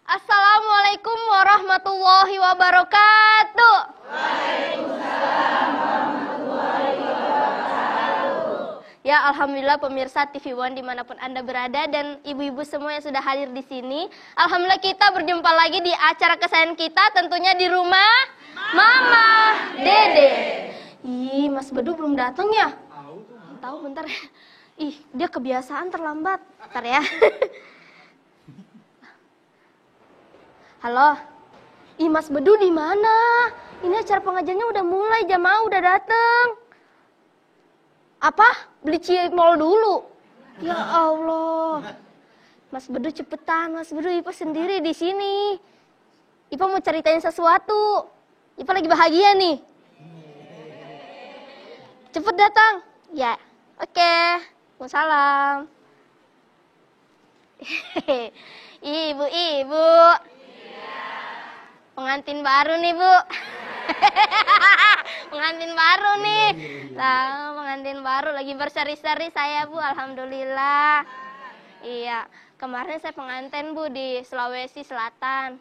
Assalamualaikum warahmatullahi wabarakatuh. Ya, alhamdulillah pemirsa TV One dimanapun Anda berada dan ibu-ibu semua yang sudah hadir di sini. Alhamdulillah kita berjumpa lagi di acara kesayangan kita, tentunya di rumah Mama Dede. Ih, Mas Bedu belum datang ya? Tahu bentar. Ih, dia kebiasaan terlambat. Bentar ya. Halo. Ih, Mas Bedu di mana? Ini acara pengajiannya udah mulai, jamaah udah datang. Apa? Beli cimol dulu. Ya Allah. Mas Bedu cepetan, Mas Bedu, Ipa sendiri di sini. Ipa mau ceritain sesuatu. Ipa lagi bahagia nih. Cepet datang. Ya. Oke. Waalaikumsalam. Ibu-ibu. Pengantin baru nih, Bu. Pengantin baru nih. Nah, pengantin baru lagi berseri-seri saya, Bu. Alhamdulillah. Iya, kemarin saya pengantin, Bu, di Sulawesi Selatan.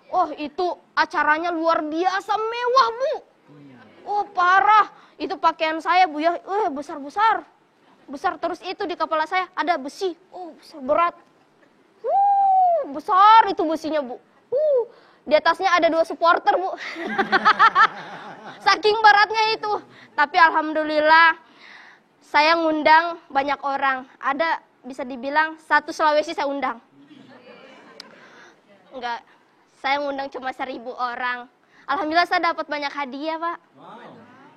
Oh, itu acaranya luar biasa mewah, Bu. Oh, parah. Itu pakaian saya, Bu, ya. Besar-besar. Besar terus itu di kepala saya ada besi. Oh, besar berat. Besar itu besinya, Bu. Di atasnya ada 2 supporter, Bu. Saking beratnya itu. Tapi alhamdulillah saya ngundang banyak orang. Ada bisa dibilang 1 Sulawesi saya undang. Enggak, saya ngundang cuma 1000 orang. Alhamdulillah saya dapat banyak hadiah, Pak.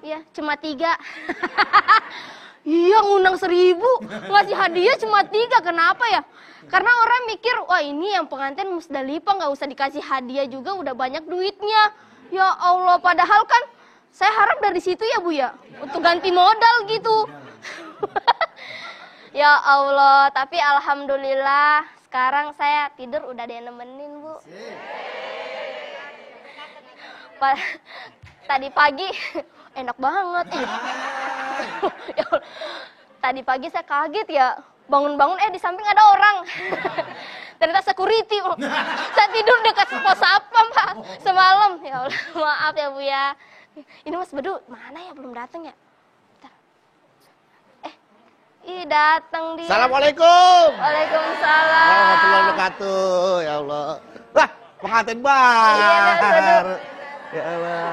Iya, cuma 3. Iya, ngundang 1000, ngasih hadiah cuma 3. Kenapa ya? Karena orang mikir, wah ini yang pengantin Musdalifah nggak usah dikasih hadiah juga, udah banyak duitnya. Ya Allah, padahal kan saya harap dari situ ya, Bu, ya, untuk ganti modal gitu. Ya Allah, tapi alhamdulillah sekarang saya tidur udah ada yang nemenin, Bu. Tadi pagi enak banget. Ya Allah. Tadi pagi saya kaget ya, bangun-bangun di samping ada orang. Ternyata security. Saya tidur dekat pos satpam, Pak, semalam. Ya Allah, maaf ya, Bu, ya. Ini Mas Bedu mana ya, belum datang ya? Bentar. Datang dia. Assalamualaikum. Waalaikumsalam. Warahmatullahi wabarakatuh. Ya Allah. Lah, pengantin baru. Iya, Mas Bedu. Ya Allah.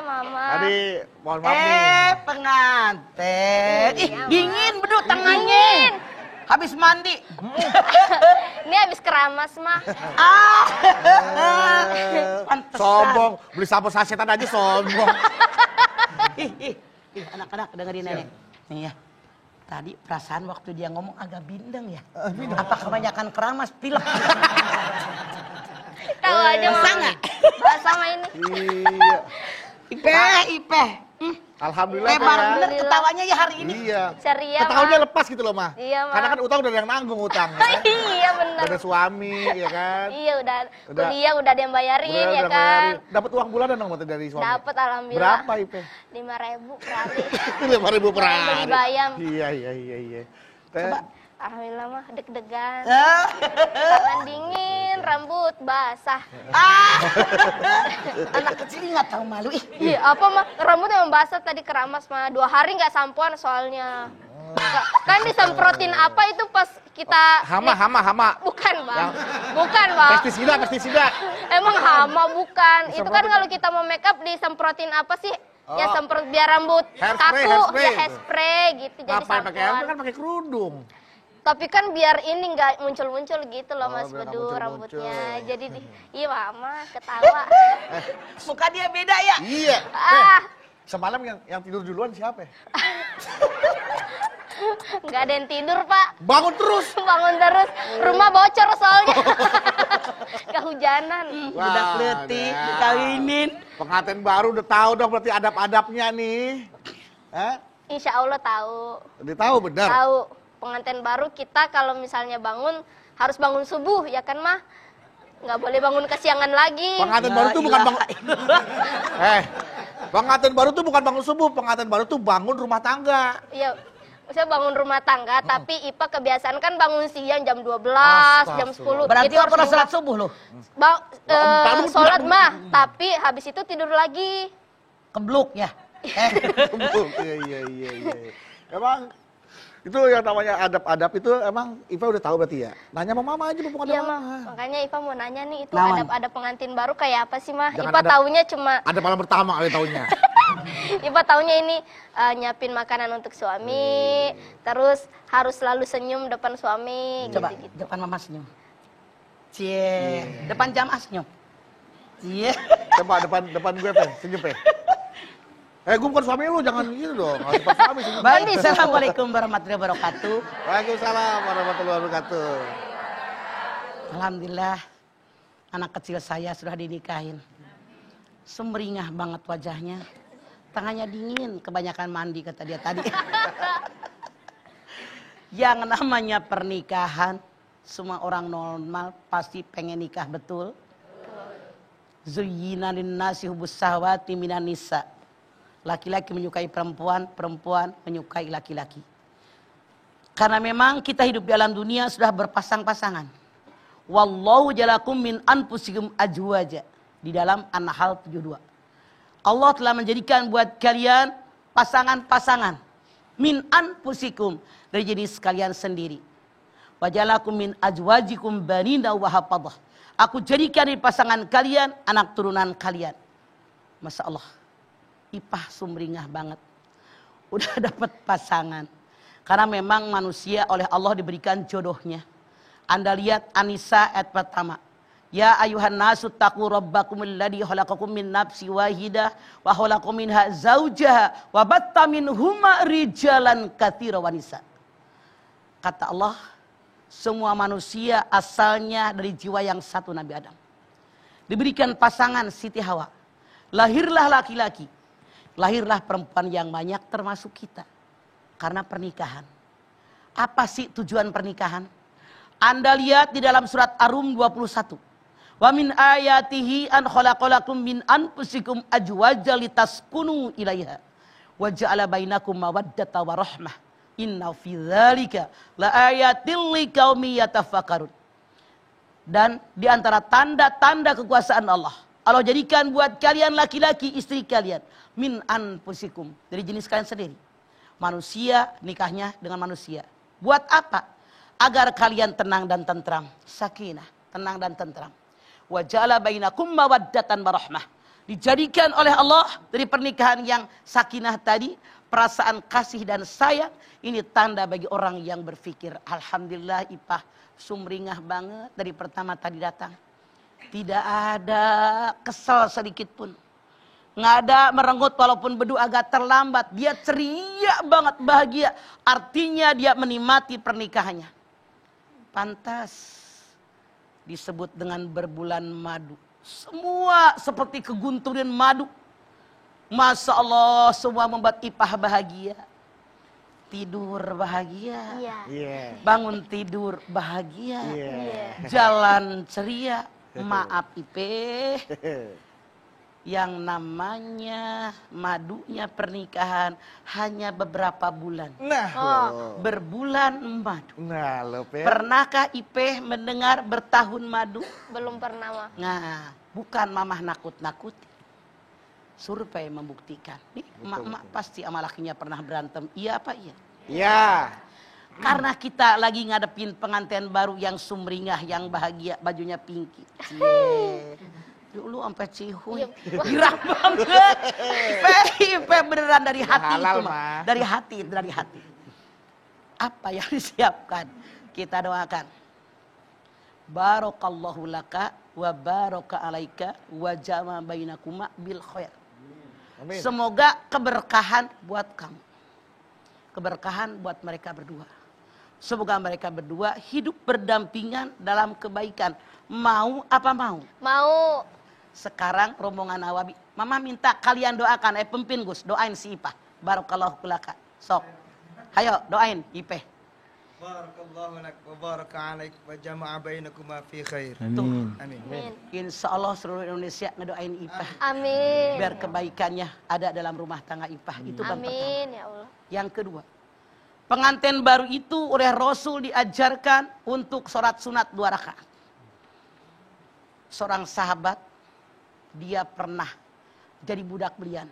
Mama. Tadi mohon maaf nih. Pengantin. Dingin Bedu tangannya. Dingin. Habis mandi. Ini habis keramas, mah. Pantesan. Sombong, beli sampo sasetan aja sombong. Ih, anak-anak dengerin nenek. Nih ya. Tadi perasaan waktu dia ngomong agak bindeng ya. Apa kebanyakan keramas pilek? Tahu aja, Mama. Masa nggak? Sama ini. Iya. Ipe. Alhamdulillah. Lebar ya. bener ketawanya ya hari ini. Iya. Ceria, Ketahuannya Ma. lepas gitu loh, Ma. Iya, Ma. Karena kan utang udah ada yang nanggung utang. Ya kan? Iya, benar. Udah ada suami, ya kan? Iya, udah Udah. kuliah udah ada yang bayarin, Udah ya ada kan. bayarin. Dapat uang bulanan dong waktu dari suami. Dapat, alhamdulillah. Berapa, Ipe? 5.000 per hari. 5.000 per Yang beli hari. bayam. Iya. Coba. Alhamdulillah, mah deg-degan. Eh, Tangan dingin, rambut basah. Anak kecil nggak tahu malu. Iya, apa mah? Rambut emang basah tadi keramas mah. 2 hari nggak sampoan soalnya. Kan disemprotin apa itu pas kita Hama. Bukan, Bang. Bukan, Bang. Pestisida. Emang hama bukan. Itu kan Disemprotin. kalau kita mau make up disemprotin apa sih? Ya semprot biar rambut Hairspray, kaku, hairspray. ya hairspray gitu jadi Ngapain pakai helm sampoan. kan pakai kerudung. Tapi kan biar ini nggak muncul-muncul gitu loh, Mas biar nggak Bedu, muncul-muncul. rambutnya. Jadi iya, Mama ketawa. Muka dia beda ya. Iya. Ah, Semalam yang tidur duluan siapa ya? nggak ada yang tidur, Pak. Bangun terus. Bangun terus, rumah bocor soalnya. Kehujanan. Udah letih nah. dikawinin. Pengantin baru udah tahu dong berarti adab-adabnya nih. Hah? Insya Allah tahu. Udah tahu benar. Tahu. Pengantin baru kita kalau misalnya bangun harus bangun subuh, ya kan, Mah? Nggak boleh bangun kesiangan lagi. Pengantin baru tuh bukan bangun. Pengantin baru tuh bukan bangun subuh, pengantin baru tuh bangun rumah tangga. Iya. saya bangun rumah tangga, tapi Ipa kebiasaan kan bangun siang jam 12, jam 10. Berarti Itu lo pernah harus sholat subuh lo? sholat mah, tapi habis itu tidur lagi. Kebluk ya? Iya. Emang itu yang namanya adab-adab itu emang Iva udah tahu berarti ya? Nanya sama mama aja mumpung ada Iya, mama. Mah. Makanya Ipa mau nanya nih, itu Naon? adab-adab pengantin baru kayak apa sih, Mah? Jangan Ipa adab- taunya cuma Ada malam pertama kali taunya. Ipa taunya ini nyiapin makanan untuk suami, terus harus selalu senyum depan suami, Coba gitu-gitu. depan mama senyum. Cie, depan jamaah senyum. Cie. Coba depan gue Pe, senyum Pe. Gue bukan suami lu, jangan gitu dong. Harus depan suami senyum. Baik, assalamualaikum warahmatullahi wabarakatuh. Waalaikumsalam warahmatullahi wabarakatuh. Alhamdulillah, anak kecil saya sudah dinikahin. Sumringah banget wajahnya. Tangannya dingin, kebanyakan mandi kata dia tadi. Yang namanya pernikahan, semua orang normal pasti pengen nikah, betul? Zuyyina linnasi hubbus syahawati minan nisa. Laki-laki menyukai perempuan, perempuan menyukai laki-laki. Karena memang kita hidup di alam dunia sudah berpasang-pasangan. Wallahu jalakum min anfusikum azwaja. Di dalam An-Nahl 72. Allah telah menjadikan buat kalian pasangan-pasangan. Min anfusikum. Dari jenis kalian sendiri. Wajalakum min azwajikum banina wa hafadah. Aku jadikan di pasangan kalian anak turunan kalian. Masya Allah. Ipah sumringah banget. Udah dapat pasangan. Karena memang manusia oleh Allah diberikan jodohnya. Anda lihat An-Nisa ayat pertama. Ya ayuhan nasu taqu rabbakum alladhi khalaqakum min nafsi wahidah wa khalaqakum minha zaujaha wa batta minhuma rijalan katsira wa nisa. Kata Allah, semua manusia asalnya dari jiwa yang satu, Nabi Adam. Diberikan pasangan Siti Hawa. Lahirlah laki-laki. Lahirlah perempuan yang banyak termasuk kita. Karena pernikahan. Apa sih tujuan pernikahan? Anda lihat di dalam surat Ar-Rum 21. Wa min ayatihi an khalaqalakum min anfusikum azwajan litaskunu ilaiha. Wa ja'ala bainakum mawaddata wa rahmah. Inna fi dzalika laayatil liqaumi yatafakkarun. Dan di antara tanda-tanda kekuasaan Allah, Allah jadikan buat kalian laki-laki istri kalian min anfusikum, dari jenis kalian sendiri. Manusia nikahnya dengan manusia. Buat apa? Agar kalian tenang dan tentram, sakinah, tenang dan tentram. Wa ja'ala bainakum mawaddatan warahmah. Dijadikan oleh Allah dari pernikahan yang sakinah tadi, perasaan kasih dan sayang. Ini tanda bagi orang yang berpikir. Alhamdulillah Ipah sumringah banget dari pertama tadi datang. Tidak ada kesel sedikit pun. Nggak ada merenggut walaupun bedu agak terlambat. Dia ceria banget, bahagia. Artinya dia menikmati pernikahannya. Pantas disebut dengan berbulan madu. Semua seperti kegunturan madu. Masya Allah, semua membuat Ipah bahagia. Tidur bahagia. Iya. Bangun tidur bahagia. Iya. Jalan ceria. Maaf Ipeh. Yang namanya madunya pernikahan hanya beberapa bulan. Nah, Berbulan madu. nah lo Pe. Pernahkah Ipeh mendengar bertahun madu? Belum pernah, Mah. Nah, bukan mamah nakut-nakuti. Survei membuktikan. Nih, emak-emak pasti sama lakinya pernah berantem. Iya apa iya? Iya. Karena kita lagi ngadepin pengantin baru yang sumringah, yang bahagia, bajunya pinky. Cie. Dulu sampai cihuy. Girang banget. Ipe beneran dari hati Halal, itu, Mah. dari hati. Apa yang disiapkan? Kita doakan. Barakallahu laka wa baraka alaika wa jama bainakuma bil khair. Amin. Semoga keberkahan buat kamu. Keberkahan buat mereka berdua. Semoga mereka berdua hidup berdampingan dalam kebaikan. Mau apa mau? Mau. Sekarang rombongan Awabi. Mama minta kalian doakan. Pemimpin Gus, doain si Ipah. Barakallahu laka. Sok. Hayo doain Ipeh. Barakallahu lak wa baraka alaik wa jama'a bainakuma fi khair. Tuh. Amin. Amin. Insya Allah seluruh Indonesia ngedoain Ipah. Amin. Biar kebaikannya ada dalam rumah tangga Ipah. Itu bang pertama. Amin ya Allah. Yang kedua, Pengantin baru itu oleh Rasul diajarkan untuk sholat sunat 2 rakaat. Seorang sahabat, dia pernah jadi budak belian.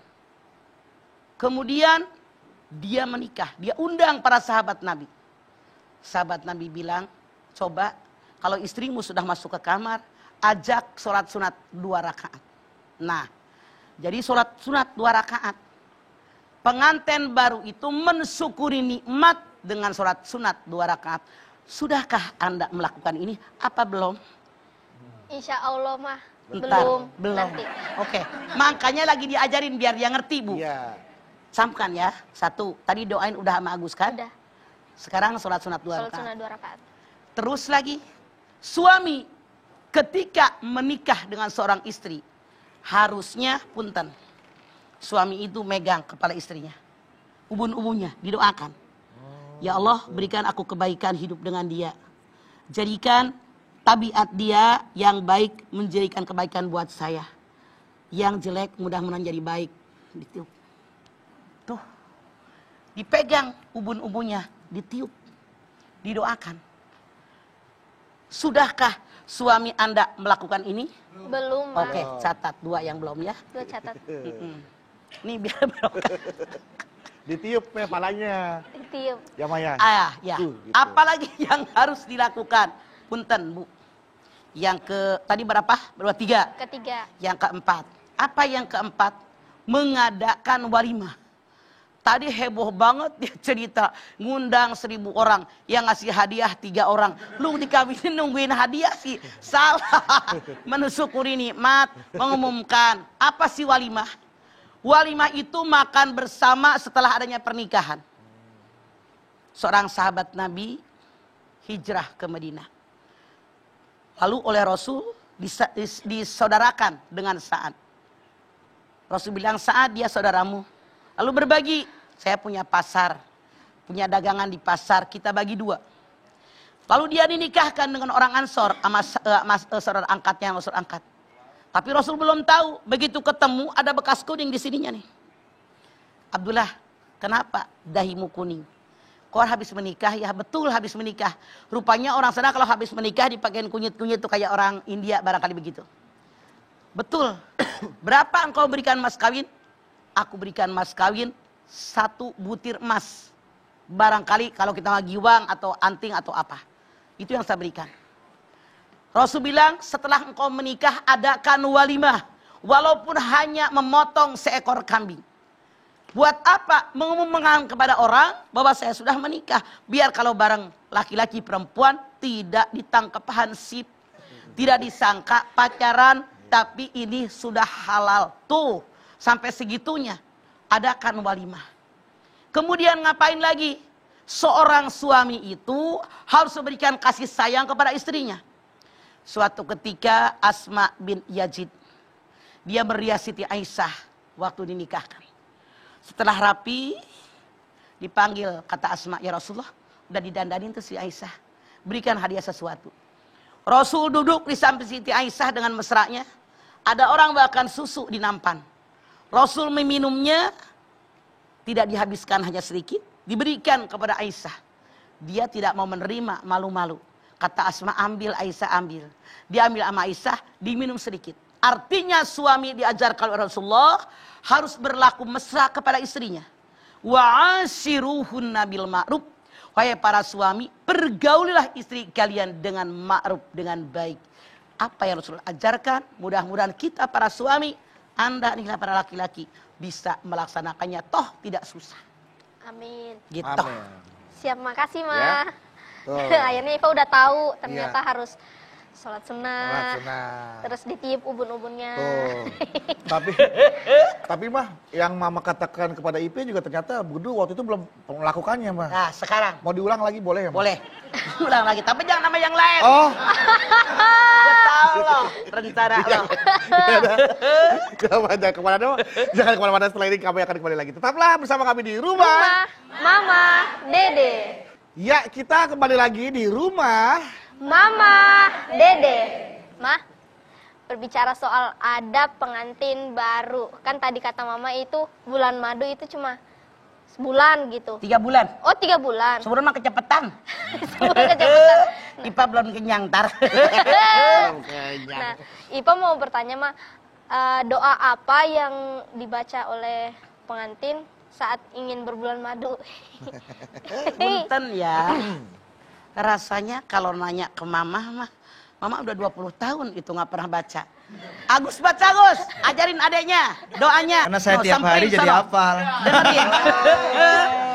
Kemudian dia menikah, dia undang para sahabat Nabi. Sahabat Nabi bilang, coba kalau istrimu sudah masuk ke kamar, ajak sholat sunat 2 rakaat. Nah, jadi sholat sunat 2 rakaat. Pengantin baru itu mensyukuri nikmat dengan sholat sunat 2 rakaat. Sudahkah Anda melakukan ini? Apa belum? Insya Allah mah Ntar, belum. Nanti. Oke, makanya lagi diajarin biar dia ngerti, Bu. Iya. Camkan ya. 1, tadi doain udah sama Agus kan? Udah. Sekarang sholat sunat 2 Sholat rakaat. sunat 2 rakaat. Terus lagi, suami ketika menikah dengan seorang istri, harusnya punten, suami itu megang kepala istrinya, ubun-ubunnya, didoakan. Ya Allah, berikan aku kebaikan hidup dengan dia. Jadikan tabiat dia yang baik menjadikan kebaikan buat saya. Yang jelek mudah-mudahan jadi baik. Ditiup. Tuh. Dipegang ubun-ubunnya, ditiup. Didoakan. Sudahkah suami Anda melakukan ini? Belum mah. Oke, catat 2 yang belum ya. 2 catat. Ini biar berokah. Ditiup ya palanya. Tiup. Ya Maya. Ya. Gitu. Apalagi yang harus dilakukan? Punten, Bu. Yang tadi berapa? Berapa? 3. Ketiga. Yang keempat. Apa yang keempat? Mengadakan walimah. Tadi heboh banget dia cerita. Ngundang 1000 orang. Yang ngasih hadiah 3 orang. Lu dikawinin nungguin hadiah sih. Salah. Mensyukuri nikmat. Mengumumkan. Apa sih walimah? Walimah itu makan bersama setelah adanya pernikahan. Seorang sahabat Nabi hijrah ke Madinah. Lalu oleh Rasul disaudarakan dengan Sa'ad. Rasul bilang, Sa'ad dia saudaramu. Lalu berbagi, saya punya pasar, punya dagangan di pasar, kita bagi 2. Lalu dia dinikahkan dengan orang Ansor, sama saudara angkatnya, Rasul angkat. Tapi Rasul belum tahu, begitu ketemu ada bekas kuning di sininya nih. Abdullah, kenapa dahimu kuning? Kau habis menikah? Ya betul habis menikah. Rupanya orang sana kalau habis menikah dipakein kunyit-kunyit tuh kayak orang India barangkali begitu. Betul. Berapa engkau berikan mas kawin? Aku berikan mas kawin 1 butir emas. Barangkali kalau kita mau giwang atau anting atau apa. Itu yang saya berikan. Rasul bilang setelah engkau menikah adakan walimah. Walaupun hanya memotong seekor kambing. Buat apa? Mengumumkan kepada orang bahwa saya sudah menikah. Biar kalau bareng laki-laki perempuan tidak ditangkap hansip. Tidak disangka pacaran. Tapi ini sudah halal. Tuh sampai segitunya. Adakan walimah. Kemudian ngapain lagi? Seorang suami itu harus memberikan kasih sayang kepada istrinya. Suatu ketika Asma bin Yazid, dia merias Siti Aisyah waktu dinikahkan. Setelah rapi, dipanggil kata Asma, ya Rasulullah, udah didandanin tuh si Aisyah. Berikan hadiah sesuatu. Rasul duduk di samping Siti Aisyah dengan mesranya. Ada orang bahkan susu di nampan. Rasul meminumnya, tidak dihabiskan hanya sedikit, diberikan kepada Aisyah. Dia tidak mau menerima, malu-malu. Kata Asma, ambil, Aisyah ambil. Dia ambil sama Aisyah, diminum sedikit. Artinya suami diajarkan oleh Rasulullah harus berlaku mesra kepada istrinya. Wa'ashiruhunna bil ma'ruf. Wahai para suami, pergaulilah istri kalian dengan ma'ruf, dengan baik. Apa yang Rasulullah ajarkan, mudah-mudahan kita para suami, Anda inilah para laki-laki, bisa melaksanakannya, toh tidak susah. Amin. Gitu. Amin. Siap, makasih Ya. Ma. Tuh. Akhirnya Iva udah tahu ternyata Iya. harus sholat sunnah. Terus ditiup ubun-ubunnya. Tuh. tapi mah yang Mama katakan kepada Ipe juga ternyata Budu waktu itu belum melakukannya mah. Nah sekarang, Mau diulang lagi boleh ya? Ma? boleh. Ulang lagi, tapi jangan nama yang lain. Oh. Gue tahu loh rencana lo. Kemana-mana. Jangan kemana-mana, setelah ini kami akan kembali lagi. Tetaplah bersama kami di rumah. Mama, Dede. Ya, kita kembali lagi di rumah. Mama, Dede. Ma, berbicara soal adab pengantin baru. Kan tadi kata Mama itu bulan madu itu cuma sebulan gitu. 3 bulan. Oh 3 bulan. Sebulan mah kecepatan. Sebulan kecepatan. Ipa belum kenyang tar. Nah, Ipa mau bertanya mah, doa apa yang dibaca oleh pengantin saat ingin berbulan madu? Punten ya. Rasanya kalau nanya ke mama udah 20 tahun itu nggak pernah baca. Agus baca Agus, ajarin adeknya doanya. Karena saya No, tiap hari sampein jadi sono. hafal. Dengerin.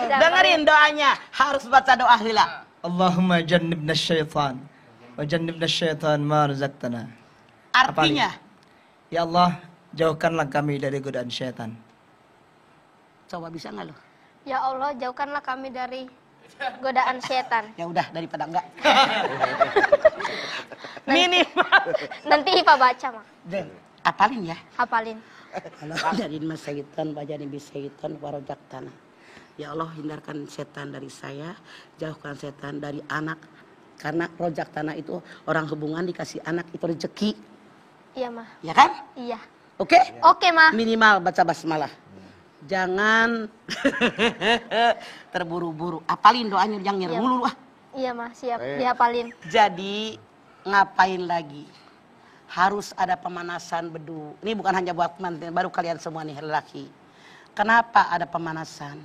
Dengerin doanya, harus baca doa heula. Allahumma jannibna syaitan wa jannibna syaitan ma razaqtana. Artinya, Ya Allah, jauhkanlah kami dari godaan syaitan. coba bisa nggak lo? Ya Allah, jauhkanlah kami dari godaan setan. Ya udah daripada enggak. Minimal. Nanti Ipa baca mah, Apalin ya. hafalin. Allah dari masyaitan wajani bisaitan warojak tanah. Ya Allah hindarkan setan dari saya, jauhkan setan dari anak. Karena rojak tanah itu orang hubungan dikasih anak itu rezeki, Iya mah, ya kan? iya. Oke? Oke mah. Minimal baca basmalah. Jangan terburu-buru. Apalin doanya jangan Iya. nyerulu ah. Iya mah, siap, dihafalin. Jadi ngapain lagi? Harus ada pemanasan bedu. Ini bukan hanya buat mantan, baru kalian semua nih lelaki. Kenapa ada pemanasan?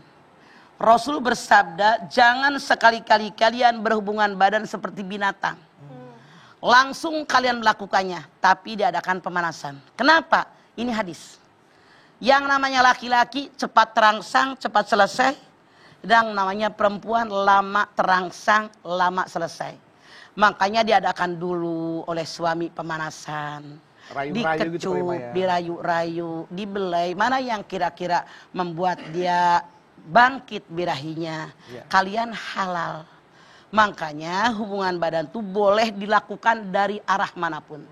Rasul bersabda, jangan sekali-kali kalian berhubungan badan seperti binatang. Langsung kalian melakukannya, tapi diadakan pemanasan. Kenapa? Ini hadis. Yang namanya laki-laki cepat terangsang, cepat selesai. Dan namanya perempuan lama terangsang, lama selesai. Makanya diadakan dulu oleh suami pemanasan. Rayu-rayu gitu Dikecup, Pak Ima ya. dirayu-rayu, dibelai. Mana yang kira-kira membuat dia bangkit birahinya. Iya. Kalian halal. Makanya hubungan badan itu boleh dilakukan dari arah manapun.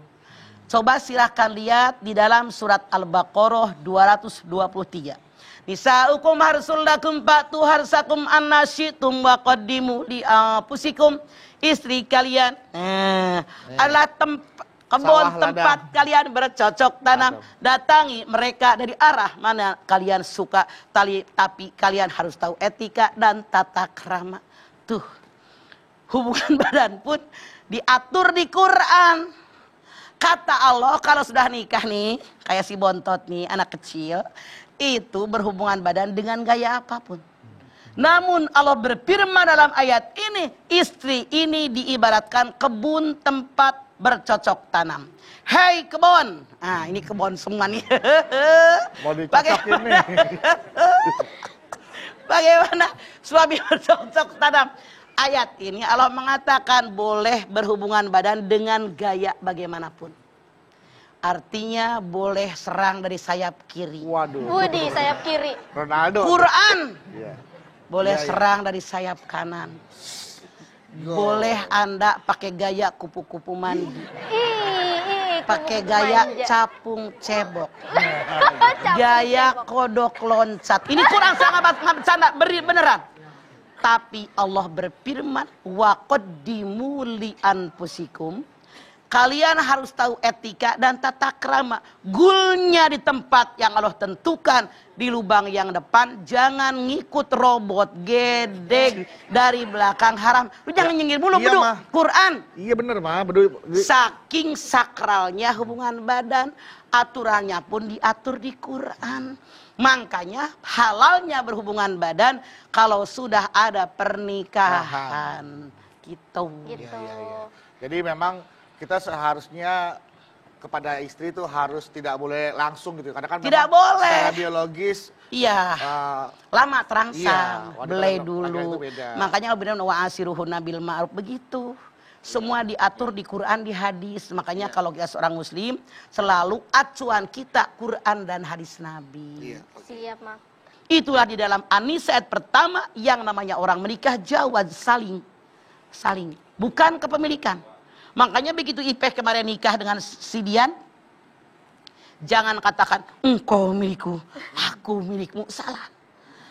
Coba silahkan lihat di dalam surat Al-Baqarah 223. Nisa'ukum harsul lakum fa'tu harsakum annasyitum wa qaddimu li anfusikum. Istri kalian adalah kebun Sawah tempat ladang. kalian bercocok tanam. Datangi mereka dari arah mana kalian suka. Tapi kalian harus tahu etika dan tata krama. Tuh, hubungan badan pun diatur di Quran. Kata Allah kalau sudah nikah nih, kayak si bontot nih, anak kecil, itu berhubungan badan dengan gaya apapun. Namun Allah berfirman dalam ayat ini, istri ini diibaratkan kebun tempat bercocok tanam. Hei kebun, nah ini kebun semua nih. Mau dicocokin nih. Bagaimana suami bercocok tanam? Ayat ini Allah mengatakan boleh berhubungan badan dengan gaya bagaimanapun. Artinya boleh serang dari sayap kiri. Waduh. Budi sayap kiri. Ronaldo. Quran Iya. boleh Iya, iya. serang dari sayap kanan. Boleh Anda pakai gaya kupu-kupu mandi. Pakai gaya capung cebok. Gaya kodok loncat. Ini Quran sangat bercanda, beneran. Tapi Allah berfirman, wa qaddimu li anfusikum. Kalian harus tahu etika dan tata krama. Gulnya di tempat yang Allah tentukan. Di lubang yang depan. Jangan ngikut robot gedeg dari belakang haram. Lu jangan nyengir mulu, Iya, bedu. Mah. Quran. Iya bener mah. Bedu. Saking sakralnya hubungan badan. Aturannya pun diatur di Quran. Makanya halalnya berhubungan badan kalau sudah ada pernikahan. Gitu. Gitu. Iya. Jadi memang kita seharusnya kepada istri itu harus tidak boleh langsung gitu. Karena kan Tidak memang boleh. secara biologis Iya. Iya, Lama terangsang, wanita belai dan laki-laki dulu. itu beda. Makanya Allah bilang wa asiruhunna bil ma'ruf, begitu. Semua diatur di Quran, di hadis. Makanya kalau kita seorang muslim, selalu acuan kita Quran dan hadis Nabi. Iya. Siap mah. Itulah di dalam An-Nisa ayat pertama yang namanya orang menikah jawab saling. Saling, bukan kepemilikan. Makanya begitu Ipeh kemarin nikah dengan si Dian, jangan katakan engkau milikku, aku milikmu. Salah.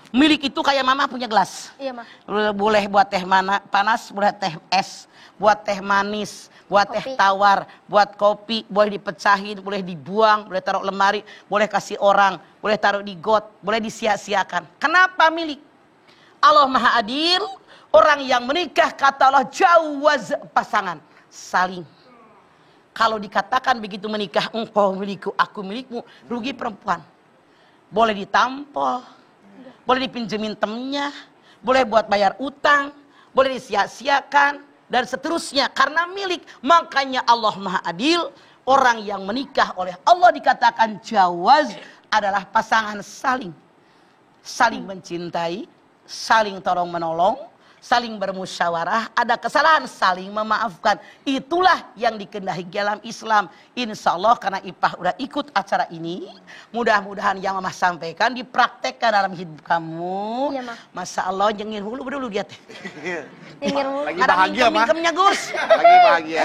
Milik itu kayak mama punya gelas. Iya mah. Boleh buat teh panas, boleh teh es, buat teh manis, buat teh Kopi. tawar, buat kopi, boleh dipecahin, boleh dibuang, boleh taruh lemari, boleh kasih orang, boleh taruh di got, boleh disia-siakan. Kenapa milik? Allah Maha Adil. Orang yang menikah kata Allah jawaz pasangan saling. Kalau dikatakan begitu menikah, engkau milikku, aku milikmu, rugi perempuan. Boleh ditampol, boleh dipinjemin temennya, boleh buat bayar utang, boleh disia-siakan, dan seterusnya. Karena milik, makanya Allah Maha Adil. Orang yang menikah oleh Allah dikatakan jawaz adalah pasangan saling. Saling mencintai, saling tolong menolong, saling bermusyawarah, ada kesalahan saling memaafkan. Itulah yang dikehendaki dalam Islam. Insya Allah karena Ipah udah ikut acara ini, mudah-mudahan yang Mama sampaikan dipraktekkan dalam hidup kamu. Iya, Ma. Masya Allah, nyengir hulu dulu dia teh. Nyengir mulu. Lagi bahagia, Ma. Mingkem-mingkemnya Gus. Lagi bahagia.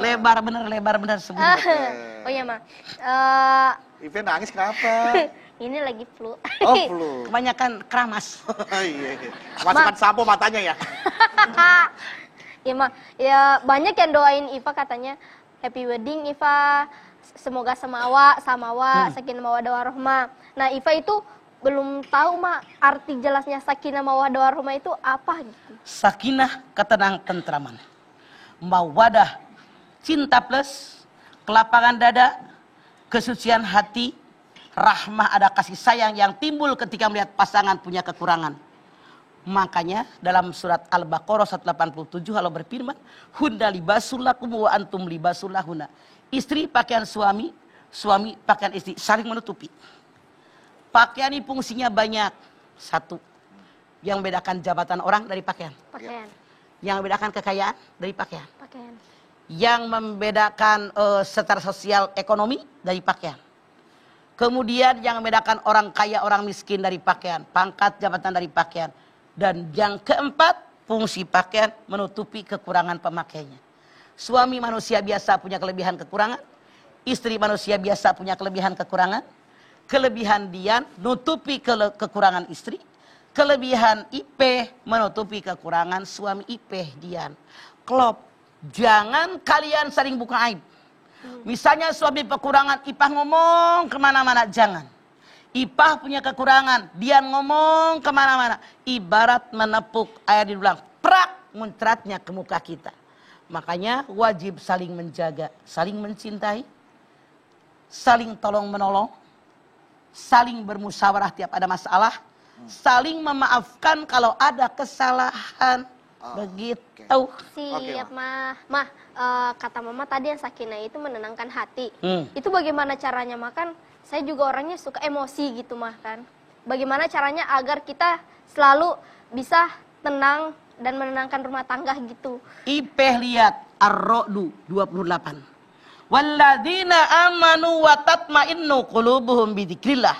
Lebar bener sebut. Oh iya, Ma. Ipe nangis kenapa? Ini lagi flu. Oh, flu. Kebanyakan keramas. Iya. Masukkan sampo matanya ya. Iya, Ma. Ya, banyak yang doain Iva katanya happy wedding Iva. Semoga samawa, sakinah mawaddah warahmah. Nah, Iva itu belum tahu, Ma, arti jelasnya sakinah mawaddah warahmah itu apa gitu. Sakinah, ketenangan, tentraman. Mawadah, cinta plus kelapangan dada, kesucian hati, rahmah, ada kasih sayang yang timbul ketika melihat pasangan punya kekurangan. Makanya dalam surat Al-Baqarah 187 Allah berfirman, "Hunna libasul lakum wa antum libasul lahunna." Istri pakaian suami, suami pakaian istri, saling menutupi. Pakaian ini fungsinya banyak. Satu, yang membedakan jabatan orang dari pakaian. Pakaian. Yang membedakan kekayaan dari pakaian. Pakaian. Yang membedakan secara sosial ekonomi dari pakaian. Kemudian yang membedakan orang kaya, orang miskin dari pakaian. Pangkat, jabatan dari pakaian. Dan yang keempat, fungsi pakaian menutupi kekurangan pemakainya. Suami manusia biasa punya kelebihan kekurangan. Istri manusia biasa punya kelebihan kekurangan. Kelebihan Dian nutupi kekurangan istri. Kelebihan Ipeh menutupi kekurangan suami Ipeh Dian. Klop, jangan kalian saling buka aib. Misalnya suami kekurangan, Ipah ngomong kemana-mana, jangan. Ipah punya kekurangan, Dian ngomong kemana-mana. Ibarat menepuk air di dulang, prak muncratnya ke muka kita. Makanya wajib saling menjaga, saling mencintai, saling tolong menolong, saling bermusyawarah tiap ada masalah, saling memaafkan kalau ada kesalahan. Begitu. Siap, Ma. Ma, kata Mama tadi yang sakinah itu menenangkan hati. Itu bagaimana caranya, Ma? Kan saya juga orangnya suka emosi gitu, Ma, kan. Bagaimana caranya agar kita selalu bisa tenang dan menenangkan rumah tangga gitu. Ipeh lihat Ar-Ra'd 28. Walladzina amanu wa tatma'innu qulubuhum bidzikrillah.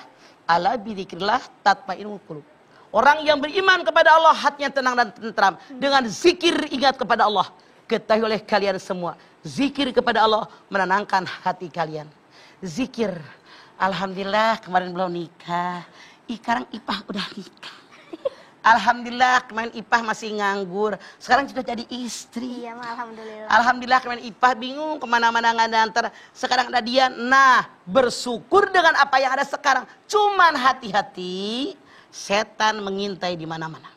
Ala bidzikrillah tatma'innul qulub. Orang yang beriman kepada Allah hatinya tenang dan tentram. Dengan zikir ingat kepada Allah. Ketahui oleh kalian semua. Zikir kepada Allah menenangkan hati kalian. Zikir. Alhamdulillah kemarin belum nikah. Sekarang Ipah udah nikah. Alhamdulillah kemarin Ipah masih nganggur. Sekarang sudah jadi istri. Iya, Ma, alhamdulillah. Alhamdulillah kemarin Ipah bingung kemana-mana nggak antar. Sekarang ada dia. Nah, bersyukur dengan apa yang ada sekarang. Cuman hati-hati. Setan mengintai di mana-mana.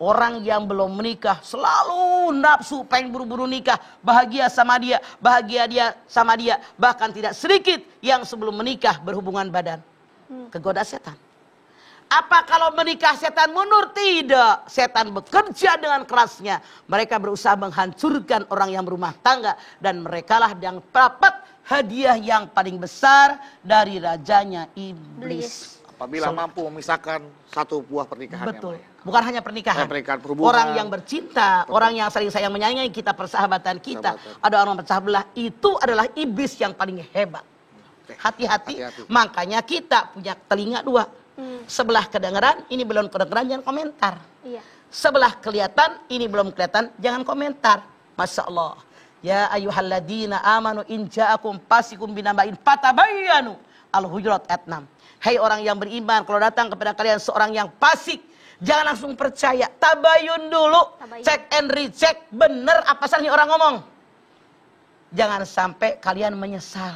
Orang yang belum menikah selalu nafsu pengen buru-buru nikah, bahagia sama dia, bahagia dia sama dia, bahkan tidak sedikit yang sebelum menikah berhubungan badan. Kegoda setan. Apa kalau menikah setan mundur? Tidak. Setan bekerja dengan kerasnya. Mereka berusaha menghancurkan orang yang berumah tangga dan merekalah yang dapat hadiah yang paling besar dari rajanya iblis. Apabila mampu memisahkan satu buah pernikahan. Betul. Bukan hanya pernikahan. Pernikahan, perhubungan. Orang yang bercinta, orang yang saling sayang menyayangi kita, persahabatan kita. Ada orang pecah belah, itu adalah iblis yang paling hebat. Hati-hati. Makanya kita punya telinga dua. Sebelah kedengeran, ini belum kedengeran, jangan komentar. Iya. Sebelah kelihatan, ini belum kelihatan, jangan komentar. Masya Allah. Ya ayyuhalladzina amanu in ja'akum fasikum binaba'in fatabayyanu. Al-Hujurat ayat 6. Hai orang yang beriman, kalau datang kepada kalian seorang yang fasik, jangan langsung percaya. Tabayun dulu, cek and recheck, bener apa salahnya orang ngomong. Jangan sampai kalian menyesal.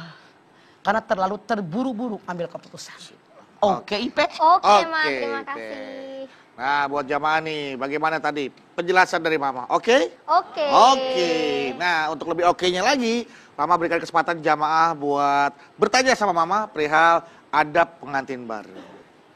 Karena terlalu terburu-buru ambil keputusan. Oke, Ipe? Oke, Ma, terima kasih. Nah, buat jamaah nih, bagaimana tadi penjelasan dari Mama? Oke? Oke. Oke. Nah, untuk lebih oke-nya lagi, Mama berikan kesempatan jamaah buat bertanya sama Mama perihal adab pengantin baru.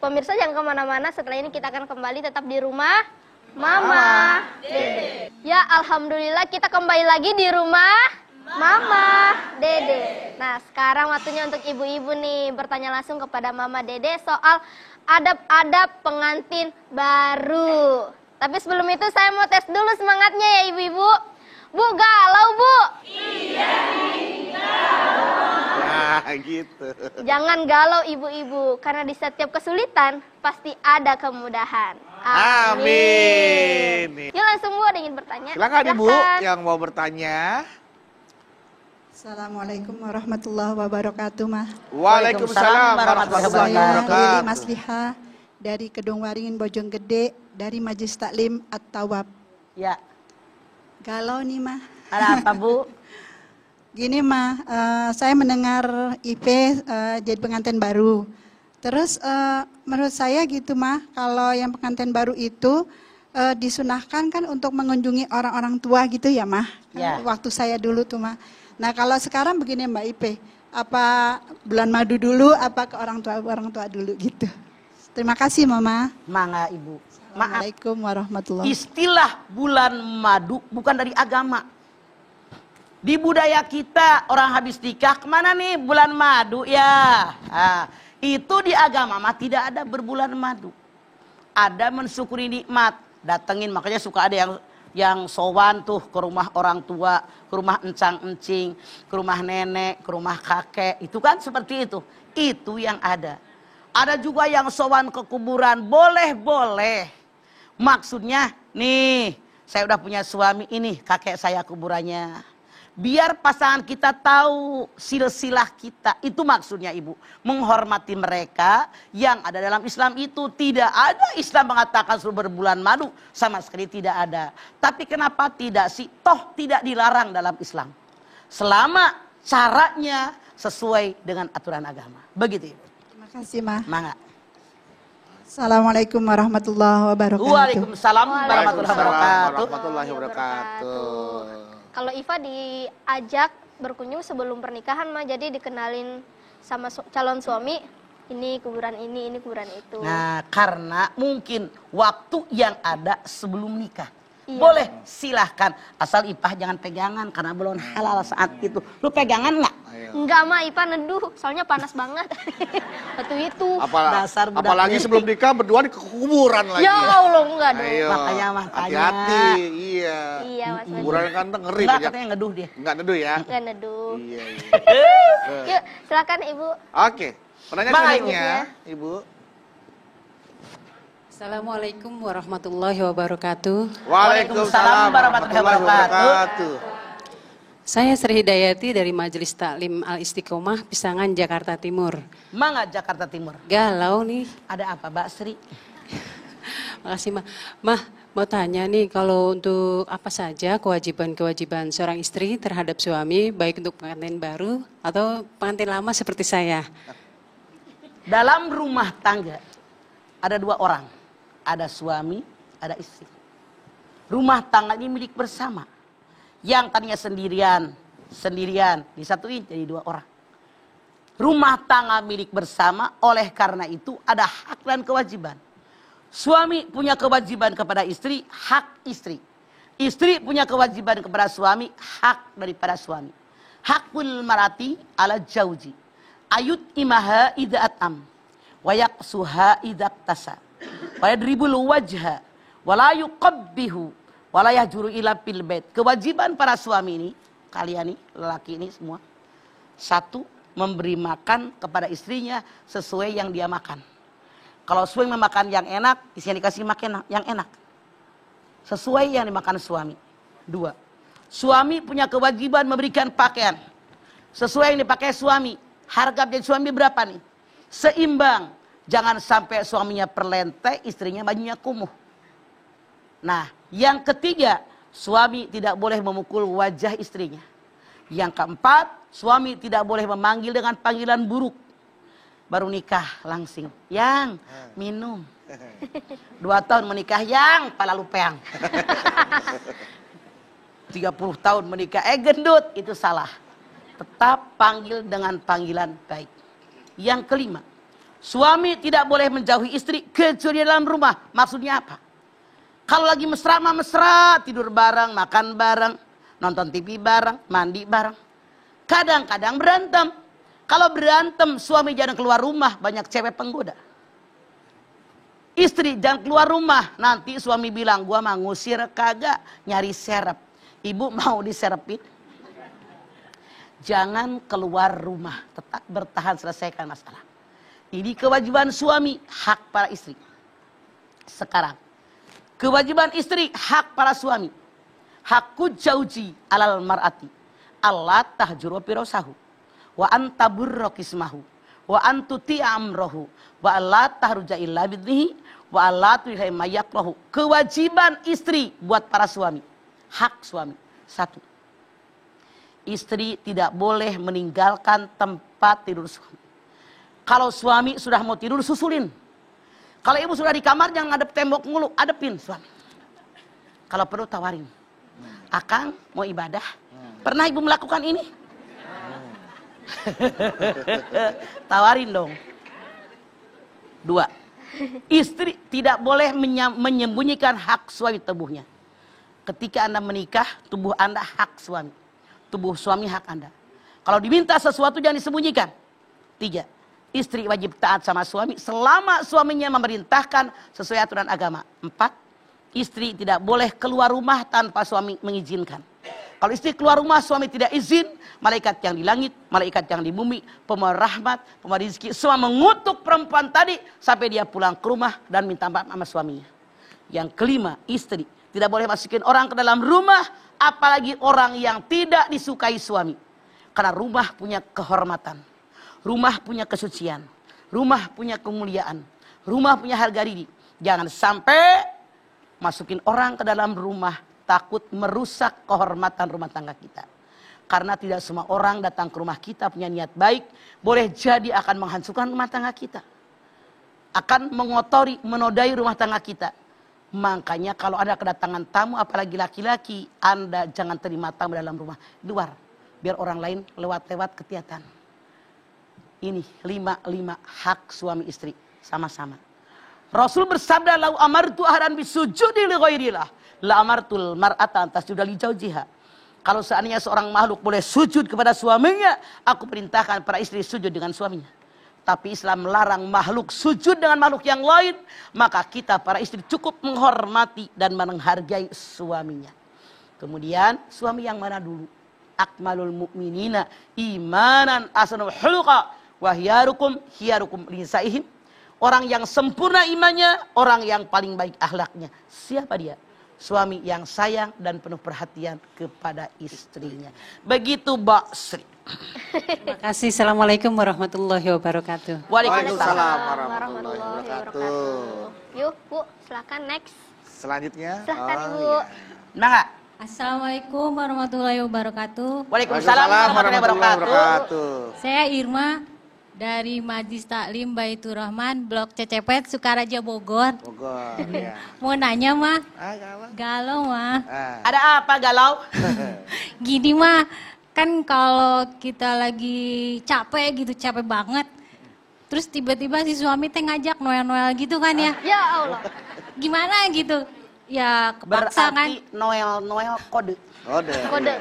Pemirsa jangan kemana-mana, setelah ini kita akan kembali tetap di rumah Mama Dede. Ya, alhamdulillah kita kembali lagi di rumah Mama Dede. Nah, sekarang waktunya untuk ibu-ibu nih bertanya langsung kepada Mama Dede soal adab-adab pengantin baru. Tapi sebelum itu saya mau tes dulu semangatnya ya ibu-ibu. Bu, galau Bu? Nah, gitu. Jangan galau ibu-ibu, karena di setiap kesulitan pasti ada kemudahan. Amin. Yuk langsung Bu, ada ingin bertanya? Silakan Ibu Silahkan. yang mau bertanya. Assalamualaikum warahmatullahi wabarakatuh, Mah. Waalaikumsalam warahmatullahi Saya Lili wabarakatuh. Masliha dari Kedung Waringin Bojonggede dari Majelis Taklim At-Tawab. Ya, Galau nih, Mah. ada apa Bu? Gini, Mah, saya mendengar IP jadi pengantin baru. Terus menurut saya gitu, Mah, kalau yang pengantin baru itu disunahkan kan untuk mengunjungi orang-orang tua gitu ya, Mah. Ya. Waktu saya dulu tuh, Mah. Nah, kalau sekarang begini Mbak Ipe, apa bulan madu dulu, apa ke orang tua dulu gitu. Terima kasih Mama. Mangga Ibu. Maaf, Assalamualaikum warahmatullahi. istilah bulan madu bukan dari agama. Di budaya kita orang habis nikah kemana nih bulan madu ya. Nah, itu di agama mah tidak ada berbulan madu. Ada mensyukuri nikmat, datengin, makanya suka ada yang sowan tuh ke rumah orang tua, ke rumah encang-encing, ke rumah nenek, ke rumah kakek. Itu kan seperti itu. Itu yang ada. Ada juga yang sowan ke kuburan. Boleh-boleh. Maksudnya, nih, saya udah punya suami ini, kakek saya kuburannya. Biar pasangan kita tahu silsilah kita. Itu maksudnya Ibu. Menghormati mereka yang ada dalam Islam itu. Tidak ada Islam mengatakan suruh berbulan madu. Sama sekali tidak ada. Tapi kenapa tidak sih? Toh tidak dilarang dalam Islam. Selama caranya sesuai dengan aturan agama. Begitu Ibu. Terima kasih Mah. Mangga. Assalamualaikum warahmatullahi wabarakatuh. Waalaikumsalam warahmatullahi wabarakatuh. Warahmatullahi wabarakatuh. Kalau Iva diajak berkunjung sebelum pernikahan mah, jadi dikenalin sama calon suami, ini kuburan ini kuburan itu. Nah, karena mungkin waktu yang ada sebelum nikah. Iya. Boleh, silahkan. Asal Ipah jangan pegangan karena belum halal saat itu. Lu pegangan nggak? Enggak mah, Iva neduh, soalnya panas banget. Waktu itu. Dasar budak Apalagi ini. sebelum nikah berdua di kuburan lagi. Ya Allah, enggak dong. Ayo, Makanya mah tanya. hati-hati. Iya. Iya Mas Wadi. Kuburan kan ngeri Enggak, banyak. katanya ngeduh dia. Enggak neduh ya. Enggak neduh. Iya, iya. Yuk, silakan Ibu. Oke. Pertanyaan Bye, selanjutnya, Ibu. Assalamualaikum warahmatullahi wabarakatuh. Waalaikumsalam warahmatullahi wabarakatuh. Saya Sri Hidayati dari Majelis Taklim Al Istiqomah, Pisangan, Jakarta Timur. Mangga Jakarta Timur. Galau nih. Ada apa, Mbak Sri? Makasih Mah. Mah, mau tanya nih, kalau untuk apa saja kewajiban-kewajiban seorang istri terhadap suami, baik untuk pengantin baru atau pengantin lama seperti saya. Dalam rumah tangga ada dua orang. Ada suami, ada istri. Rumah tangga ini milik bersama. Yang tadinya sendirian, disatuin jadi dua orang. Rumah tangga milik bersama, oleh karena itu ada hak dan kewajiban. Suami punya kewajiban kepada istri, hak istri. Istri punya kewajiban kepada suami, hak daripada suami. Hakul marati ala jauji. Ayut imaha idha atam. Wayak suha idha tasa. Wayadribul wajha. Wala yuqabbihu. Wala yahjuru ila fil bait. Kewajiban para suami ini, kalian nih, lelaki ini semua. Satu, memberi makan kepada istrinya sesuai yang dia makan. Kalau suami memakan yang enak, istrinya dikasih makan yang enak. Sesuai yang dimakan suami. Dua, suami punya kewajiban memberikan pakaian. Sesuai yang dipakai suami. Harga jadi suami berapa nih? Seimbang. Jangan sampai suaminya perlente, istrinya bajunya kumuh. Nah, yang ketiga, suami tidak boleh memukul wajah istrinya. Yang keempat, suami tidak boleh memanggil dengan panggilan buruk. Baru nikah langsing. Yang minum. 2 tahun menikah yang pala lupeang. 30 tahun menikah gendut, itu salah. Tetap panggil dengan panggilan baik. Yang kelima, suami tidak boleh menjauhi istri kecuali dalam rumah. Maksudnya apa? Kalau lagi mesra mah mesra, tidur bareng, makan bareng, nonton TV bareng, mandi bareng. Kadang-kadang berantem. Kalau berantem, suami jangan keluar rumah, banyak cewek penggoda. Istri jangan keluar rumah, nanti suami bilang, gua mau ngusir kagak, nyari serep. Ibu mau diserepin? Jangan keluar rumah, tetap bertahan selesaikan masalah. Ini kewajiban suami, hak para istri. Sekarang, kewajiban istri, hak para suami. Hakku jauji alal mar'ati. Allah tahjuru pirosahu. Wa antaburro kismahu. Wa antuti amrohu. Wa Allah tahruja illa bidnihi. Wa Allah tuhai mayakrohu. Kewajiban istri buat para suami. Hak suami. 1. Istri tidak boleh meninggalkan tempat tidur suami. Kalau suami sudah mau tidur, susulin. Kalau ibu sudah di kamar, jangan ngadep tembok mulu, adepin suami. Kalau perlu tawarin. Akang mau ibadah. Pernah ibu melakukan ini? Tawarin dong. 2. Istri tidak boleh menyembunyikan hak suami tubuhnya. Ketika Anda menikah, tubuh Anda hak suami. Tubuh suami hak Anda. Kalau diminta sesuatu jangan disembunyikan. 3. Istri wajib taat sama suami selama suaminya memerintahkan sesuai aturan agama. 4. Istri tidak boleh keluar rumah tanpa suami mengizinkan. Kalau istri keluar rumah suami tidak izin, malaikat yang di langit, malaikat yang di bumi, pembawa rahmat, pembawa rezeki, semua mengutuk perempuan tadi sampai dia pulang ke rumah dan minta maaf sama suaminya. Yang kelima, istri tidak boleh masukin orang ke dalam rumah, apalagi orang yang tidak disukai suami. Karena rumah punya kehormatan. Rumah punya kesucian. Rumah punya kemuliaan. Rumah punya harga diri. Jangan sampai masukin orang ke dalam rumah, takut merusak kehormatan rumah tangga kita. Karena tidak semua orang datang ke rumah kita punya niat baik. Boleh jadi akan menghancurkan rumah tangga kita. Akan mengotori, menodai rumah tangga kita. Makanya kalau ada kedatangan tamu, apalagi laki-laki, Anda jangan terima tamu dalam rumah. Luar, biar orang lain lewat-lewat ketiatan. Ini 5 hak suami istri sama-sama. Rasul bersabda, "Lau amartu ahadan bisujudi li ghairillah, la amartul mar'ata an tasjuda li zawjiha." Kalau seandainya seorang makhluk boleh sujud kepada suaminya, aku perintahkan para istri sujud dengan suaminya. Tapi Islam melarang makhluk sujud dengan makhluk yang lain, maka kita para istri cukup menghormati dan menghargai suaminya. Kemudian suami yang mana dulu? Akmalul mu'minina imanan ahsanul khuluqa wa hiyarukum lisaihim. Orang yang sempurna imannya, orang yang paling baik akhlaknya. Siapa dia? Suami yang sayang dan penuh perhatian kepada istrinya. Begitu Mbak Sri. Terima kasih. Assalamualaikum warahmatullahi wabarakatuh. Waalaikumsalam warahmatullahi wabarakatuh. Yuk, Bu, silakan next. Selanjutnya. Silakan, Ibu. iya. Nah, Assalamualaikum warahmatullahi wabarakatuh. Waalaikumsalam warahmatullahi wabarakatuh. Saya Irma dari Majlis Taklim Baitur Rahman, Blok Cecepet, Sukaraja, Bogor. Bogor. Iya. Mau nanya mah, Galau. galau mah. Ada apa galau? Gini mah, kan kalau kita lagi capek gitu, capek banget. Terus tiba-tiba si suami teh ngajak Noel-Noel gitu kan ya. Ya Allah. Gimana gitu? Ya kepaksa kan. Berarti Noel kode. Kode.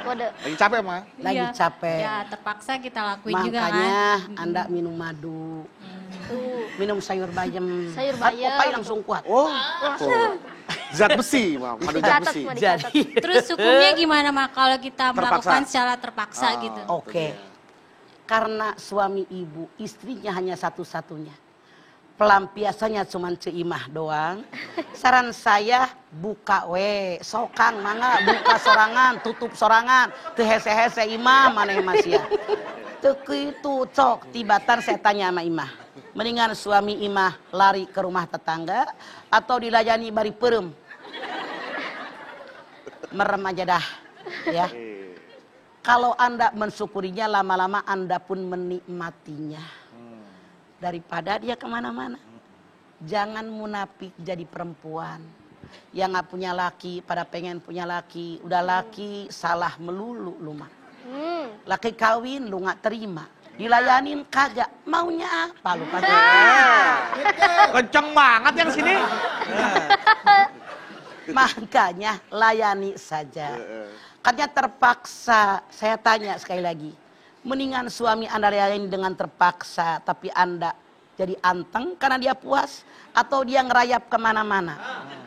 Lagi capek mah. Lagi Iya. capek. Ya terpaksa kita lakuin juga kan. Makanya Anda minum madu. Minum sayur bayam. Sayur bayam. Kopai langsung kuat. Oh. Tuh. Zat besi, Bang. Madu zat Dicatat, besi. mau dicatat. Jadi, Terus hukumnya gimana mah kalau kita Terpaksa. melakukan secara terpaksa gitu? oke. Karena suami ibu, istrinya hanya satu-satunya. Pelampiasannya cuma ceimah doang. Saran saya buka sokang mangga buka sorangan, tutup sorangan, teu hese-hese imah maneh mas ya. Teu kitu cok tibatan saya tanya sama imah. Mendingan suami imah lari ke rumah tetangga atau dilayani bari perem. Merem aja dah ya. Kalau Anda mensyukurinya, lama-lama Anda pun menikmatinya. Daripada dia kemana-mana. Jangan munafik jadi perempuan. Yang nggak punya laki, pada pengen punya laki. Udah laki, salah melulu lu mah. Laki kawin, lu nggak terima. Dilayanin kagak, maunya apa lu kagak? Kenceng banget yang sini. Makanya layani saja. Katanya terpaksa, saya tanya sekali lagi. Mendingan suami Anda layani dengan terpaksa, tapi Anda jadi anteng karena dia puas, atau dia ngerayap kemana-mana.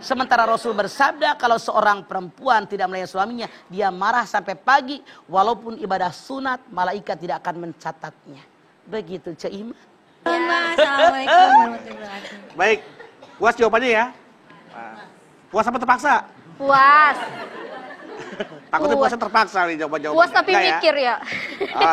Sementara Rasul bersabda, kalau seorang perempuan tidak melayani suaminya, dia marah sampai pagi, walaupun ibadah sunat, malaikat tidak akan mencatatnya. Begitu, Cik Iman. Assalamualaikum warahmatullahi wabarakatuh. Baik, puas jawabannya ya. Puas apa terpaksa? Puas. Takutnya Puas. puasnya terpaksa nih jawaban-jawaban. Puas tapi Enggak mikir ya.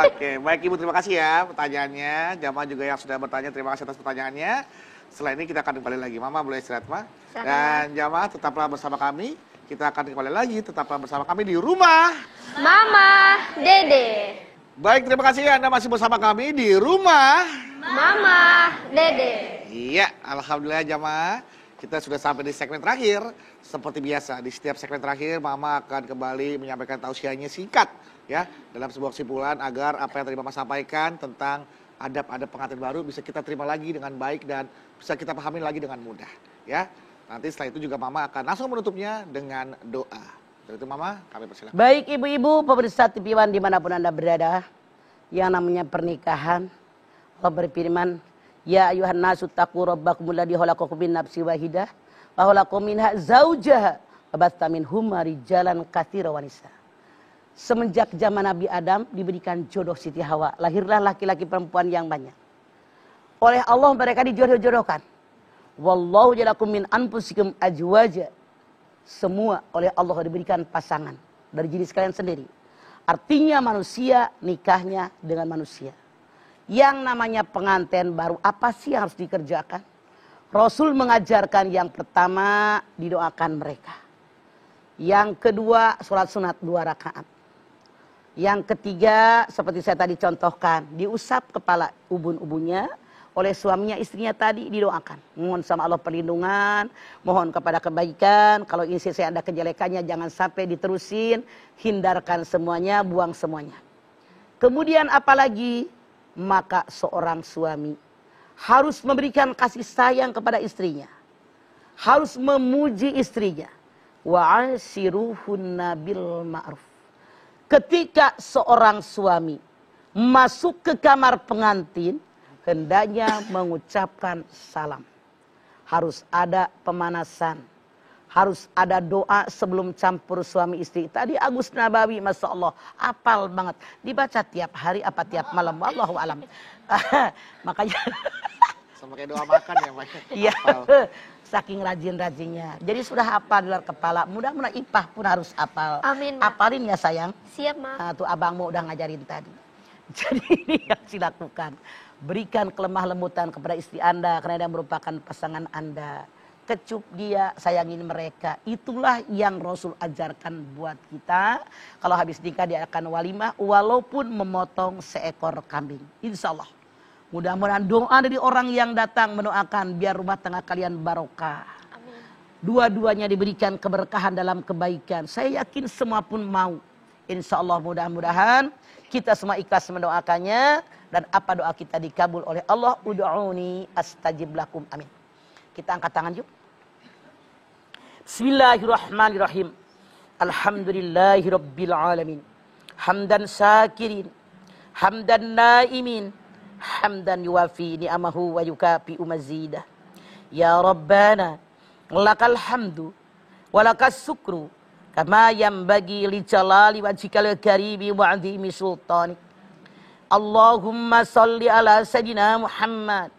Oke, baik Ibu, terima kasih ya pertanyaannya. Jamaah juga yang sudah bertanya, terima kasih atas pertanyaannya. Setelah ini kita akan kembali lagi. Mama boleh istirahat, Ma. Dan jamaah tetaplah bersama kami. Kita akan kembali lagi, tetaplah bersama kami di rumah Mama Dede. Baik, terima kasih Anda masih bersama kami di rumah Mama Dede. Iya, alhamdulillah jamaah. Kita sudah sampai di segmen terakhir. Seperti biasa, di setiap segmen terakhir Mama akan kembali menyampaikan tausiahnya singkat ya, dalam sebuah kesimpulan agar apa yang tadi Mama sampaikan tentang adab-adab pengantin baru bisa kita terima lagi dengan baik dan bisa kita pahami lagi dengan mudah ya. Nanti setelah itu juga Mama akan langsung menutupnya dengan doa. Untuk itu Mama, kami persilakan. Baik ibu-ibu, pemirsa TV One dimanapun Anda berada, yang namanya pernikahan, Allah berfirman, Ya ayuhan nasu taqu rabbakumul ladzi khalaqakum min nafsin wahidah wa khalaqa minha zaujaha wa batha minhuma rijalan katsiran wa nisa. Semenjak zaman Nabi Adam diberikan jodoh Siti Hawa, lahirlah laki-laki perempuan yang banyak. Oleh Allah mereka dijodoh-jodohkan. Wallahu ja'alakum min anfusikum azwaja. Semua oleh Allah diberikan pasangan dari jenis kalian sendiri. Artinya manusia nikahnya dengan manusia. Yang namanya pengantin baru, apa sih yang harus dikerjakan? Rasul mengajarkan yang pertama didoakan mereka. Yang kedua sholat sunat 2 rakaat. Yang ketiga seperti saya tadi contohkan, diusap kepala ubun-ubunnya oleh suaminya, istrinya tadi didoakan. Mohon sama Allah perlindungan, mohon kepada kebaikan. Kalau ini saya ada kejelekannya jangan sampai diterusin, hindarkan semuanya, buang semuanya. Kemudian apalagi? Maka seorang suami harus memberikan kasih sayang kepada istrinya. Harus memuji istrinya. Wa'ashiruhunna bil ma'ruf. Ketika seorang suami masuk ke kamar pengantin, hendaknya mengucapkan salam. Harus ada pemanasan. Harus ada doa sebelum campur suami istri. Tadi Agus Nabawi, Masya Allah, apal banget. Dibaca tiap hari apa tiap malam. Wallahu alam. Makanya. Sama kayak doa makan ya, Pak. Iya. Saking rajin-rajinnya. Jadi sudah hafal di luar kepala. Mudah-mudahan Ipah pun harus hafal. Amin, Ma. Hafalin ya sayang. Siap, Ma. Nah, tuh abangmu udah ngajarin tadi. Jadi ini yang dilakukan. Berikan kelemah lembutan kepada istri Anda karena dia merupakan pasangan Anda. Kecup dia, sayangin mereka. Itulah yang Rasul ajarkan buat kita. Kalau habis nikah dia akan walimah walaupun memotong seekor kambing. Insya Allah. Mudah-mudahan doa dari orang yang datang mendoakan biar rumah tangga kalian barokah. Amin. Dua-duanya diberikan keberkahan dalam kebaikan. Saya yakin semua pun mau. Insya Allah mudah-mudahan kita semua ikhlas mendoakannya. Dan apa doa kita dikabul oleh Allah. Ud'uni astajib lakum. Amin. Kita angkat tangan yuk. Bismillahirrahmanirrahim. Alhamdulillahirabbil alamin. Hamdan syakirin, hamdan naimin, hamdan yuwafi ni'amahu wa yukafi mazidah. Ya Rabbana, lakal hamdu wa lakas syukru kama yanbaghi li jalali wajhikal karimi wa 'azimi sultanik. Allahumma shalli ala sayyidina Muhammad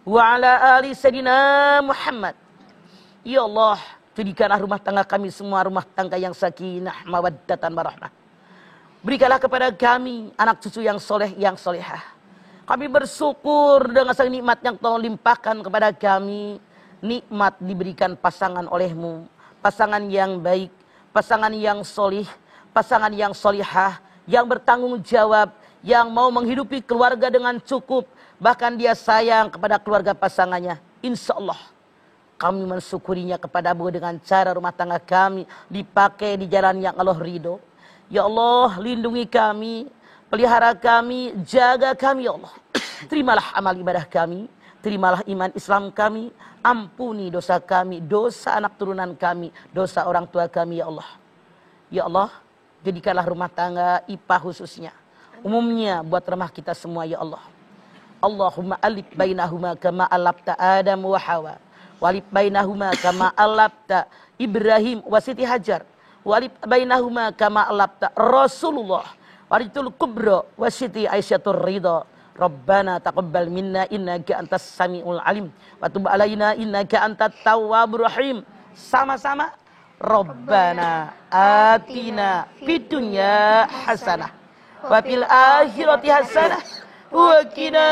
wa ala ali sayyidina Muhammad. Ya Allah, jadikanlah rumah tangga kami semua rumah tangga yang sakinah, mawaddatan, warahmah. Berikanlah kepada kami anak cucu yang soleh, yang solehah. Kami bersyukur dengan segala nikmat yang Tuhan limpahkan kepada kami. Nikmat diberikan pasangan olehmu, pasangan yang baik, pasangan yang solih, pasangan yang solihah, yang bertanggung jawab, yang mau menghidupi keluarga dengan cukup. Bahkan dia sayang kepada keluarga pasangannya. insya Allah kami mensyukurinya kepadamu dengan cara rumah tangga kami dipakai di jalan yang Allah ridho. Ya Allah, lindungi kami, pelihara kami, jaga kami ya Allah. Terimalah amal ibadah kami, terimalah iman Islam kami, ampuni dosa kami, dosa anak turunan kami, dosa orang tua kami ya Allah. Ya Allah, jadikanlah rumah tangga IPA khususnya, umumnya buat rumah kita semua ya Allah. Allahumma alif bainahuma kama alafta Adam wa Hawa. Walib bainahuma kama alabta Ibrahim wa Siti Hajar. Walib bainahuma kama alabta Rasulullah walitul kubra wa Siti Aisyatur Ridha. Rabbana taqabbal minna innaka antas samiul alim wa tub alaina innaka antat tawwabur rahim. Sama-sama. Rabbana atina fid dunya hasanah wa fil akhirati hasanah wa qina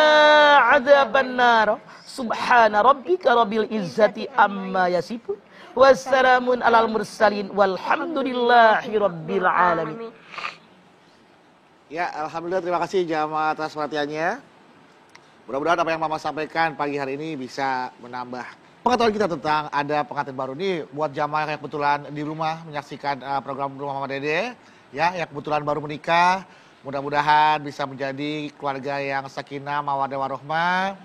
adzabannar. Subhana rabbika rabbil izzati amma yasifun. Wassalamun alal mursalin walhamdulillahi rabbil alamin. Ya, alhamdulillah, terima kasih jamaah atas perhatiannya. Mudah-mudahan apa yang Mama sampaikan pagi hari ini bisa menambah pengetahuan kita tentang ada pengantin baru nih buat jamaah yang kebetulan di rumah menyaksikan program Rumah Mama Dede, ya, yang kebetulan baru menikah. Mudah-mudahan bisa menjadi keluarga yang sakinah, mawaddah warahmah,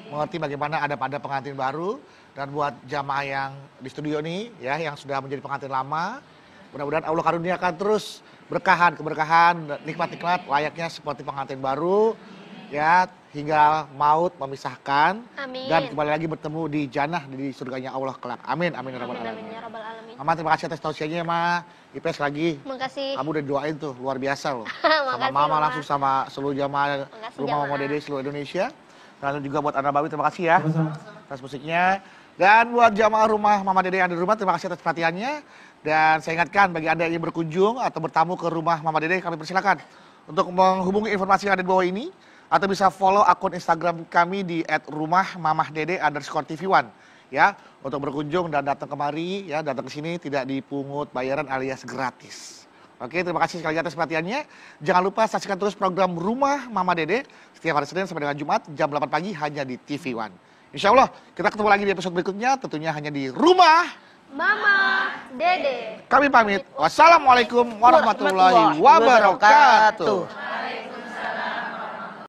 mengerti bagaimana ada pada pengantin baru. Dan buat jamaah yang di studio nih, ya, yang sudah menjadi pengantin lama, mudah-mudahan Allah karuniakan terus keberkahan, nikmat-nikmat layaknya seperti pengantin baru, ya, hingga maut memisahkan. Amin. Dan kembali lagi bertemu di jannah di surganya Allah kelak. Amin, amin ya rabbal alamin. Ya Rabbal Alamin. Mama, terima kasih atas tausiahnya, Ma. Ipes lagi. Makasih. Kamu udah doain tuh, luar biasa loh. Sama Makasih, Mama Mama. langsung sama seluruh jamaah Makasih, Rumah Mama jamaah. Dede seluruh Indonesia. Dan juga buat Anda Bawi, terima kasih ya atas musiknya. Dan buat jamaah Rumah Mama Dede yang ada di rumah, terima kasih atas perhatiannya. Dan saya ingatkan bagi Anda yang ingin berkunjung atau bertamu ke Rumah Mama Dede, kami persilakan untuk menghubungi informasi yang ada di bawah ini, atau bisa follow akun Instagram kami di @rumahmamahdede_tv1, ya, untuk berkunjung dan datang kemari, ya, datang ke sini tidak dipungut bayaran alias gratis. Oke, terima kasih sekali atas perhatiannya. Jangan lupa saksikan terus program Rumah Mama Dede setiap hari Senin sampai dengan Jumat jam 8 pagi hanya di TV One. Insya Allah kita ketemu lagi di episode berikutnya, tentunya hanya di Rumah Mama Dede. Kami pamit. Wassalamualaikum warahmatullahi wabarakatuh.